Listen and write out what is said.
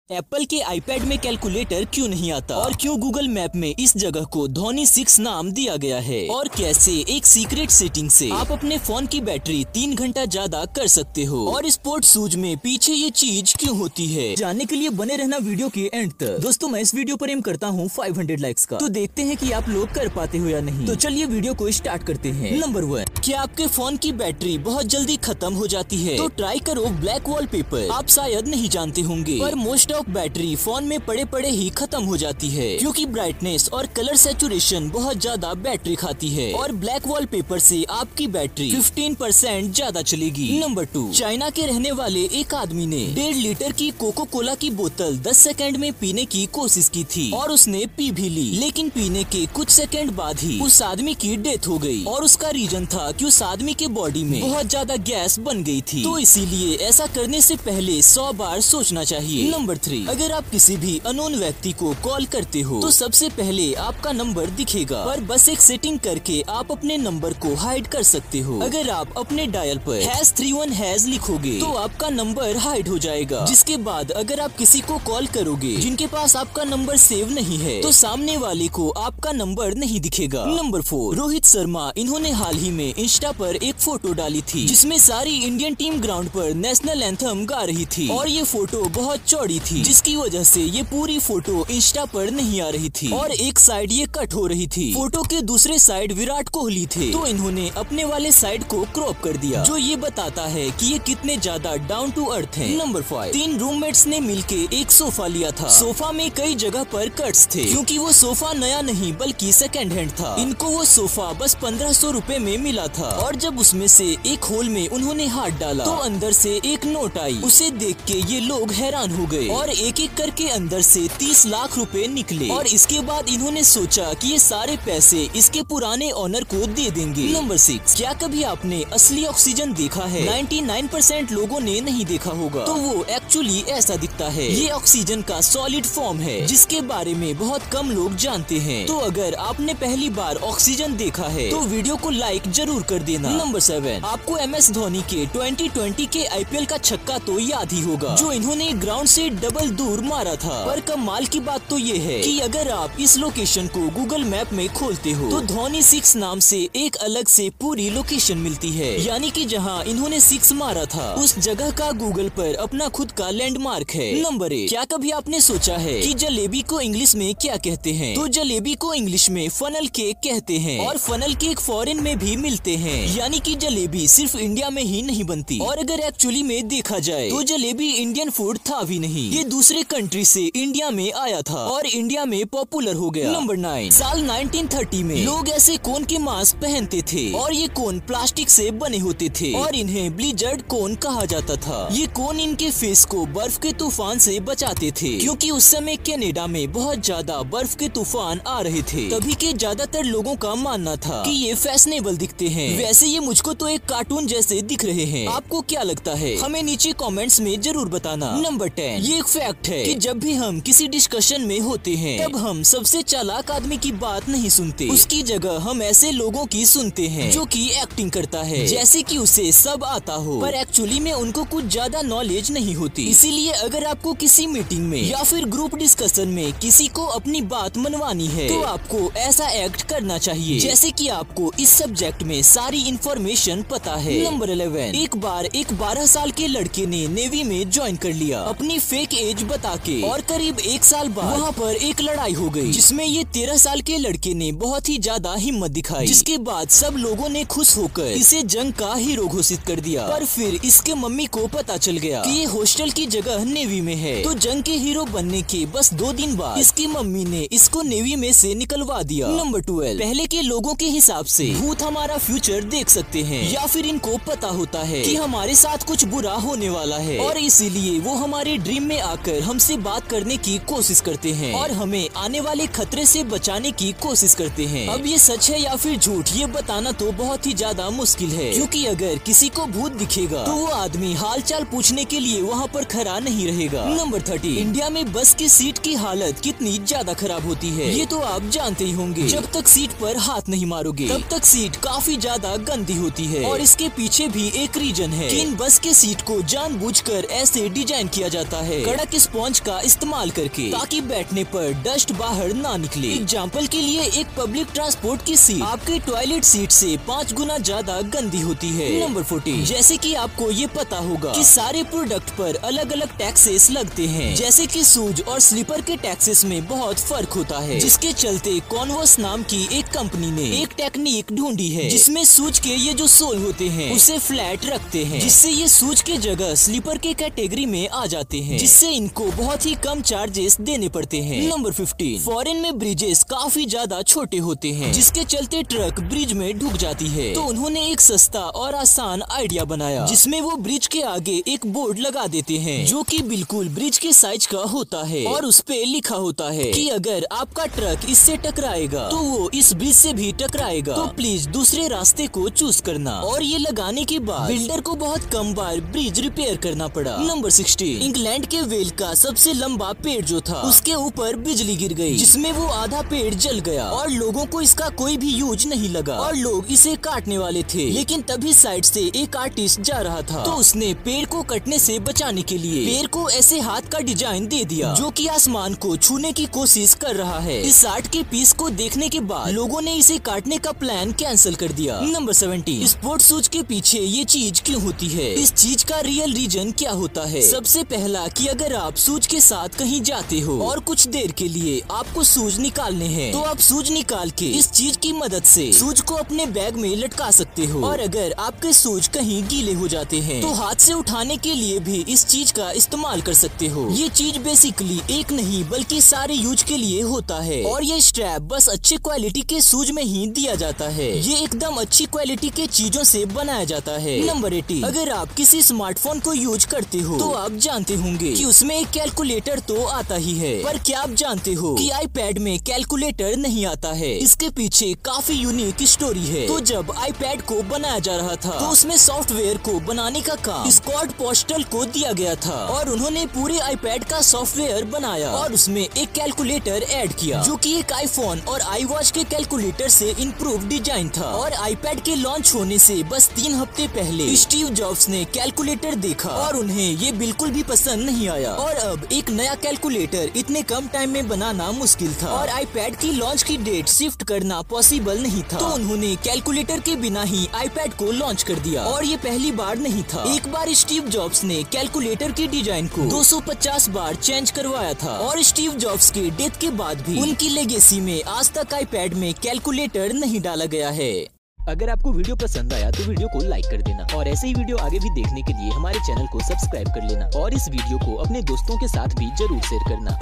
Apple के iPad में calculator क्यों नहीं आता और क्यों गूगल मैप में इस जगह को धोनी 6 नाम दिया गया है और कैसे एक सीक्रेट सेटिंग से आप अपने फोन की बैटरी 3 घंटा ज्यादा कर सकते हो और स्पोर्ट्स शूज में पीछे ये चीज क्यों होती है, जानने के लिए बने रहना वीडियो के एंड तक। दोस्तों मैं इस वीडियो पर एम करता हूँ 500 लाइक्स का, तो देखते हैं कि आप लोग कर पाते हो या नहीं। तो चलिए वीडियो को स्टार्ट करते हैं। नंबर 1, क्या आपके फोन की बैटरी बहुत जल्दी खत्म हो जाती है? तो ट्राई करो ब्लैक वॉलपेपर। आप शायद नहीं जानते होंगे पर मोस्ट ऑफ बैटरी फोन में पड़े पड़े ही खत्म हो जाती है क्योंकि ब्राइटनेस और कलर सैचुरेशन बहुत ज्यादा बैटरी खाती है और ब्लैक वॉलपेपर से आपकी बैटरी 15% ज्यादा चलेगी। नंबर 2, चाइना के रहने वाले एक आदमी ने 1.5 लीटर की कोको कोला की बोतल 10 सेकंड में पीने की कोशिश की थी और उसने पी भी ली, लेकिन पीने के कुछ सेकंड बाद ही उस आदमी की डेथ हो गई और उसका रीजन था कि उस आदमी के बॉडी में बहुत ज्यादा गैस बन गई थी। तो इसीलिए ऐसा करने से पहले 100 बार सोचना चाहिए। नंबर 3, अगर आप किसी भी अननोन व्यक्ति को कॉल करते हो तो सबसे पहले आपका नंबर दिखेगा, पर बस एक सेटिंग करके आप अपने नंबर को हाइड कर सकते हो। अगर आप अपने डायल पर #31# लिखोगे तो आपका नंबर हाइड हो जाएगा, जिसके बाद अगर आप किसी को कॉल करोगे जिनके पास आपका नंबर सेव नहीं है तो सामने वाले को आपका नंबर नहीं दिखेगा। नंबर 4, रोहित शर्मा, इन्होंने हाल ही में इंस्टा पर एक फोटो डाली थी जिसमें सारी इंडियन टीम ग्राउंड पर नेशनल एंथम गा रही थी और ये फोटो बहुत चौड़ी थी, जिसकी वजह से ये पूरी फोटो इंस्टा पर नहीं आ रही थी और एक साइड ये कट हो रही थी। फोटो के दूसरे साइड विराट कोहली थे तो इन्होंने अपने वाले साइड को क्रॉप कर दिया, जो ये बताता है कि ये कितने ज्यादा डाउन टू अर्थ हैं। नंबर 5, 3 रूममेट्स ने मिलके एक सोफा लिया था। सोफा में कई जगह पर कट्स थे क्योंकि वो सोफा नया नहीं बल्कि सेकंड हैंड था। इनको वो सोफा बस 1500 रुपए में मिला था और जब उसमें से एक होल में उन्होंने हाथ डाला तो अंदर से एक नोट आई। उसे देख के ये लोग हैरान हो गए और एक एक करके अंदर से 30 लाख रुपए निकले और इसके बाद इन्होंने सोचा कि ये सारे पैसे इसके पुराने ओनर को दे देंगे। नंबर 6, क्या कभी आपने असली ऑक्सीजन देखा है? 99% लोगों ने नहीं देखा होगा। तो वो एक्चुअली ऐसा दिखता है। ये ऑक्सीजन का सॉलिड फॉर्म है जिसके बारे में बहुत कम लोग जानते हैं। तो अगर आपने पहली बार ऑक्सीजन देखा है तो वीडियो को लाइक जरूर कर देना। नंबर 7, आपको MS धोनी के 2020 के IPL का छक्का तो याद ही होगा जो इन्होंने ग्राउंड से डबल दूर मारा था। पर कमाल की बात तो ये है कि अगर आप इस लोकेशन को गूगल मैप में खोलते हो तो धोनी 6 नाम से एक अलग से पूरी लोकेशन मिलती है, यानी कि जहां इन्होंने 6 मारा था उस जगह का गूगल पर अपना खुद का लैंडमार्क है। नंबर 8, क्या कभी आपने सोचा है कि जलेबी को इंग्लिश में क्या कहते हैं? तो जलेबी को इंग्लिश में फनल केक कहते हैं और फनल केक फॉरेन में भी मिलते हैं, यानी कि जलेबी सिर्फ इंडिया में ही नहीं बनती। और अगर एक्चुअली में देखा जाए तो जलेबी इंडियन फूड था भी नहीं, ये दूसरे कंट्री से इंडिया में आया था और इंडिया में पॉपुलर हो गया। नंबर 9, साल 1930 में लोग ऐसे कोन के मास्क पहनते थे और ये कोन प्लास्टिक से बने होते थे और इन्हें ब्लिजर्ड कोन कहा जाता था। ये कोन इनके फेस को बर्फ के तूफान से बचाते थे क्योंकि उस समय कनाडा में बहुत ज्यादा बर्फ के तूफान आ रहे थे। तभी के ज्यादातर लोगों का मानना था कि ये फैशनेबल दिखते हैं। वैसे ये मुझको तो एक कार्टून जैसे दिख रहे हैं, आपको क्या लगता है? हमें नीचे कमेंट्स में जरूर बताना। नंबर 10, ये एक फैक्ट है कि जब भी हम किसी डिस्कशन में होते हैं तब हम सबसे चालाक आदमी की बात नहीं सुनते, उसकी जगह हम ऐसे लोगों की सुनते हैं जो कि एक्टिंग करता है जैसे कि उसे सब आता हो, पर एक्चुअली में उनको कुछ ज्यादा नॉलेज नहीं होती। इसीलिए अगर आपको किसी मीटिंग में या फिर ग्रुप डिस्कशन में किसी को अपनी बात मनवानी है तो आपको ऐसा एक्ट करना चाहिए जैसे कि आपको इस सब्जेक्ट में सारी इंफॉर्मेशन पता है। नंबर 11, एक बार एक 12 साल के लड़के ने नेवी में ज्वाइन कर लिया अपनी फेक एज बता के और करीब 1 साल बाद वहाँ पर एक लड़ाई हो गई जिसमें ये 13 साल के लड़के ने बहुत ही ज्यादा हिम्मत दिखाई, जिसके बाद सब लोगों ने खुश होकर इसे जंग का हीरो घोषित कर दिया। पर फिर इसके मम्मी को पता चल गया कि ये हॉस्टल की जगह नेवी में है, तो जंग के हीरो बनने के बस 2 दिन बाद इसकी मम्मी ने इसको नेवी में से निकलवा दिया। नंबर 12, पहले के लोगों के हिसाब से भूत हमारा फ्यूचर देख सकते हैं या फिर इनको पता होता है कि हमारे साथ कुछ बुरा होने वाला है और इसीलिए वो हमारे ड्रीम में आकर हमसे बात करने की कोशिश करते हैं और हमें आने वाले खतरे से बचाने की कोशिश करते हैं। अब ये सच है या फिर झूठ ये बताना तो बहुत ही ज्यादा मुश्किल है, क्योंकि अगर किसी को भूत दिखेगा तो वो आदमी हालचाल पूछने के लिए वहाँ पर खड़ा नहीं रहेगा। नंबर 13, इंडिया में बस की सीट की हालत कितनी ज्यादा खराब होती है ये तो आप जानते ही होंगे। जब तक सीट पर हाथ नहीं मारोगे तब तक सीट काफी ज्यादा गंदी होती है और इसके पीछे भी एक रीजन है कि इन बस के सीट को जानबूझकर ऐसे डिजाइन किया जाता है कड़क स्पॉन्ज का इस्तेमाल करके, ताकि बैठने पर डस्ट बाहर ना निकले। एग्जाम्पल के लिए एक पब्लिक ट्रांसपोर्ट की सीट आपके टॉयलेट सीट से 5 गुना ज्यादा गंदी होती है। नंबर 14, जैसे कि आपको ये पता होगा कि सारे प्रोडक्ट पर अलग अलग टैक्सेस लगते हैं, जैसे कि शूज और स्लीपर के टैक्सेस में बहुत फर्क होता है, जिसके चलते कॉन्वर्स नाम की एक कंपनी ने एक टेक्निक ढूंढी है जिसमें शूज के ये जो सोल होते हैं उसे फ्लैट रखते हैं, जिससे ये शूज के जगह स्लीपर के कैटेगरी में आ जाते हैं, जिससे इनको बहुत ही कम चार्जेस देने पड़ते हैं। नंबर 15, फॉरेन में ब्रिजेस काफी ज्यादा छोटे होते हैं, जिसके चलते ट्रक ब्रिज में ढुक जाती है। तो उन्होंने एक सस्ता और आसान आइडिया बनाया, जिसमें वो ब्रिज के आगे एक बोर्ड लगा देते हैं जो कि बिल्कुल ब्रिज के साइज का होता है, और उस पे लिखा होता है कि अगर आपका ट्रक इससे टकराएगा तो वो इस ब्रिज से भी टकराएगा, तो प्लीज दूसरे रास्ते को चूज करना। और ये लगाने के बाद बिल्डर को बहुत कम बार ब्रिज रिपेयर करना पड़ा। नंबर 16, इंग्लैंड के वेल का सबसे लंबा पेड़ जो था उसके ऊपर बिजली गिर गई, जिसमें वो आधा पेड़ जल गया और लोगों को इसका कोई भी यूज नहीं लगा और लोग इसे काटने वाले थे। लेकिन तभी साइड से एक आर्टिस्ट जा रहा था, तो उसने पेड़ को कटने से बचाने के लिए पेड़ को ऐसे हाथ का डिजाइन दे दिया जो कि आसमान को छूने की कोशिश कर रहा है। इस आर्ट के पीस को देखने के बाद लोगों ने इसे काटने का प्लान कैंसिल कर दिया। नंबर 17, स्पोर्ट्स शूज के पीछे ये चीज क्यों होती है? इस चीज का रियल रीजन क्या होता है? सबसे पहला कि अगर आप शूज के साथ कहीं जाते हो और कुछ देर के लिए आपको शूज निकालने हैं, तो आप शूज निकाल के इस चीज की मदद से शूज को अपने बैग में लटका सकते हो। और अगर आपके शूज कहीं गीले हो जाते हैं तो हाथ से उठाने के लिए भी इस चीज का इस्तेमाल कर सकते हो। ये चीज बेसिकली एक नहीं बल्कि सारे यूज के लिए होता है, और ये स्ट्रैप बस अच्छी क्वालिटी के शूज में ही दिया जाता है। ये एकदम अच्छी क्वालिटी के चीजों से बनाया जाता है। नंबर 18, अगर आप किसी स्मार्टफोन को यूज करते हो तो आप जानते होंगे कि उसमें एक कैलकुलेटर तो आता ही है, पर क्या आप जानते हो कि आईपैड में कैलकुलेटर नहीं आता है? इसके पीछे काफी यूनिक स्टोरी है। तो जब आईपैड को बनाया जा रहा था तो उसमें सॉफ्टवेयर को बनाने का काम स्कॉट पोस्टल को दिया गया था, और उन्होंने पूरे आईपैड का सॉफ्टवेयर बनाया और उसमें एक कैलकुलेटर ऐड किया जो कि एक आईफोन और आईवॉच के कैलकुलेटर से इम्प्रूव डिजाइन था। और आईपैड के लॉन्च होने से बस 3 हफ्ते पहले स्टीव जॉब्स ने कैलकुलेटर देखा और उन्हें ये बिल्कुल भी पसंद नहीं आया, और अब एक नया कैलकुलेटर इतने कम टाइम में बनाना मुश्किल था और आईपैड की लॉन्च की डेट शिफ्ट करना पॉसिबल नहीं था। तो उन्होंने कैलकुलेटर के बिना ही आईपैड को लॉन्च कर दिया, और ये पहली बार नहीं था। एक बार स्टीव जॉब्स ने कैलकुलेटर की डिजाइन को 250 बार चेंज करवाया था, और स्टीव जॉब्स के डेथ के बाद भी उनकी लेगेसी में आज तक आईपैड में कैलकुलेटर नहीं डाला गया है। अगर आपको वीडियो पसंद आया तो वीडियो को लाइक कर देना, और ऐसे ही वीडियो आगे भी देखने के लिए हमारे चैनल को सब्सक्राइब कर लेना, और इस वीडियो को अपने दोस्तों के साथ भी जरूर शेयर करना।